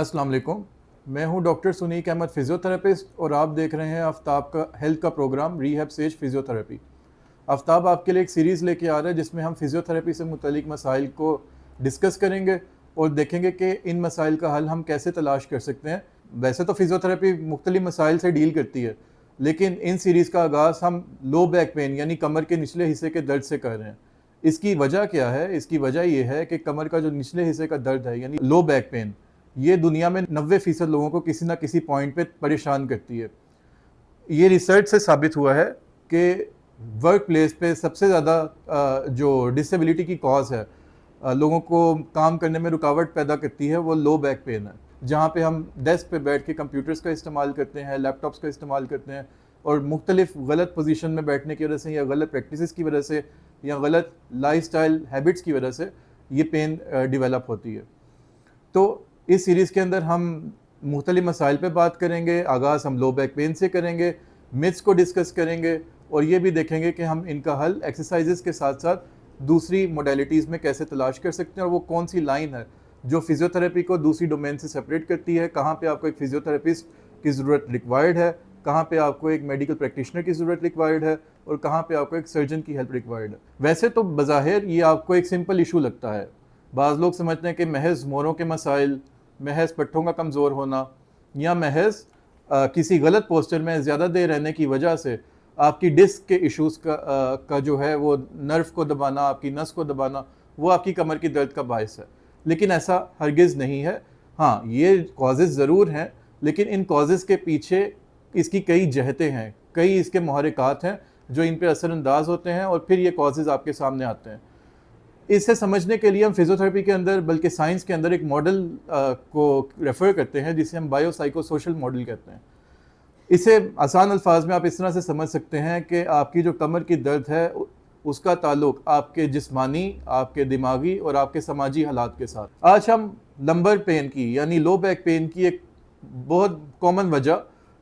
अस्सलाम वालेकुम। मैं हूं डॉक्टर सुनीक अहमद, फ़िज़ियोथेरेपिस्ट, और आप देख रहे हैं आफ्ताब का हेल्थ का programme rehab sage physiotherapy. Aftab आपके लिए एक सीरीज़ लेके आ रहा है जिसमें हम फ़िज़ियोथेरेपी से मुतल्लिक मसाइल को डिस्कस करेंगे और देखेंगे कि इन मसाइल का हल हम कैसे तलाश कर सकते हैं। वैसे तो फ़िज़ियोथेरेपी मुख्तलिफ मसाइल से डील करती है, लेकिन इन सीरीज़ का आगाज़ हम लो बैक पेन यानी कमर के निचले हिस्से के दर्द से कर रहे हैं। इसकी वजह क्या है? इसकी वजह ये है कि कमर का जो निचले हिस्से का दर्द है यानी लो बैक पेन, ये दुनिया में 90% लोगों को किसी ना किसी पॉइंट पे परेशान करती है। ये रिसर्च से साबित हुआ है कि वर्क प्लेस पे सबसे ज़्यादा जो डिसेबिलिटी की कॉज है, लोगों को काम करने में रुकावट पैदा करती है, वो लो बैक पेन है। जहाँ पे हम डेस्क पे बैठ के कंप्यूटर्स का इस्तेमाल करते हैं, लैपटॉप्स का इस्तेमाल करते हैं और मुख्तलिफ गलत पोजीशन में बैठने की वजह से या गलत प्रैक्टिसेस की वजह से या गलत लाइफस्टाइल हैबिट्स की वजह से ये पेन डेवलप होती है। तो इस सीरीज़ के अंदर हम मुख्तलिफ मसाइल पे बात करेंगे। आगाज़ हम लो बैक पेन से करेंगे, मिथ्स को डिस्कस करेंगे और ये भी देखेंगे कि हम इनका हल एक्सरसाइजेस के साथ साथ दूसरी मोडेलिटीज़ में कैसे तलाश कर सकते हैं और वो कौन सी लाइन है जो फ़िज़ियोथेरेपी को दूसरी डोमेन से सेपरेट करती है। कहाँ पे आपको एक फ़िज़ियोथेरेपिस्ट की ज़रूरत रिक्वायर्ड है, कहाँ पे आपको एक मेडिकल प्रैक्टिशनर की ज़रूरत रिक्वायर्ड है और कहाँ पे आपको एक सर्जन की हेल्प रिक्वायर्ड है। वैसे तो बज़ाहिर ये आपको एक सिंपल इशू लगता है। बाज़ लोग समझते हैं कि महज मोरों के मसाइल, महज पट्ठों का कमज़ोर होना या महज किसी गलत पोस्चर में ज़्यादा देर रहने की वजह से आपकी डिस्क के इश्यूज़ का जो है वो नर्व को दबाना, आपकी नस को दबाना, वो आपकी कमर की दर्द का बायस है। लेकिन ऐसा हरगिज़ नहीं है। हाँ, ये कॉजेज़ ज़रूर हैं, लेकिन इन कॉजेज़ के पीछे इसकी कई जहतें हैं, कई इसके मुहर्रिकात हैं जो इन पर असरअंदाज होते हैं और फिर ये कॉजेज़ आपके सामने आते हैं। इसे समझने के लिए हम फिजियोथेरेपी के अंदर, बल्कि साइंस के अंदर, एक मॉडल को रेफ़र करते हैं जिसे हम बायोसाइकोसोशल मॉडल कहते हैं। इसे आसान अल्फाज में आप इस तरह से समझ सकते हैं कि आपकी जो कमर की दर्द है उसका ताल्लुक आपके जिस्मानी, आपके दिमागी और आपके समाजी हालात के साथ। आज हम लंबर पेन की यानी लो बैक पेन की एक बहुत कॉमन वजह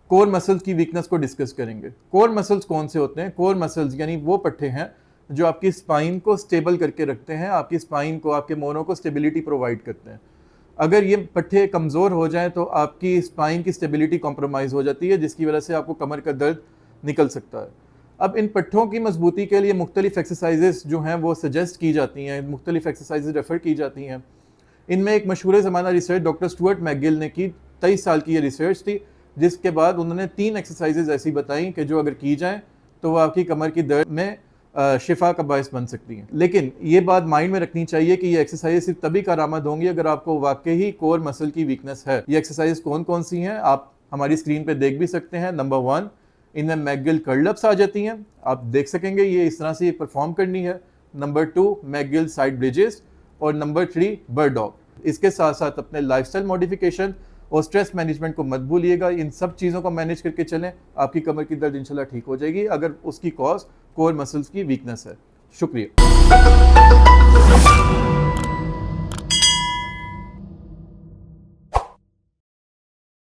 कोर मसल्स की वीकनेस को डिस्कस करेंगे। कोर मसल्स कौन से होते हैं? कोर मसल्स यानी वो पट्टे हैं जो आपकी स्पाइन को स्टेबल करके रखते हैं, आपकी स्पाइन को, आपके मोनों को स्टेबिलिटी प्रोवाइड करते हैं। अगर ये पट्टे कमज़ोर हो जाएं तो आपकी स्पाइन की स्टेबिलिटी कॉम्प्रोमाइज़ हो जाती है, जिसकी वजह से आपको कमर का दर्द निकल सकता है। अब इन पट्टों की मजबूती के लिए मुख्तलिफ एक्सरसाइजेस जो हैं वो सजेस्ट की जाती हैं, मुख्तलिफ एक्सरसाइजेज रेफ़र की जाती हैं। इनमें एक मशहूर ज़माना रिसर्च डॉक्टर स्टुअर्ट मैकगिल ने की, 23 साल की ये रिसर्च थी, जिसके बाद उन्होंने 3 एक्सरसाइजेज ऐसी बताई कि जो अगर की जाएँ तो वो आपकी कमर की दर्द में शिफा का बायस बन सकती हैं। लेकिन ये बात माइंड में रखनी चाहिए कि ये एक्सरसाइज सिर्फ तभी कारआमद होंगी अगर आपको वाकई ही कोर मसल की वीकनेस है। ये एक्सरसाइज कौन कौन सी हैं आप हमारी स्क्रीन पे देख भी सकते हैं। नंबर 1, इनमें मैकगिल कर्लअप्स आ जाती हैं, आप देख सकेंगे ये इस तरह से ये परफॉर्म करनी है। नंबर 2, मैकगिल साइड ब्रिजेस और नंबर 3, बर्ड डॉग। इसके साथ साथ अपने लाइफस्टाइल मॉडिफिकेशन और स्ट्रेस मैनेजमेंट को मत भूलिएगा। इन सब चीज़ों को मैनेज करके चलें, आपकी कमर की दर्द इंशाल्लाह ठीक हो जाएगी अगर उसकी कॉज कोर मसल्स की वीकनेस है। शुक्रिया।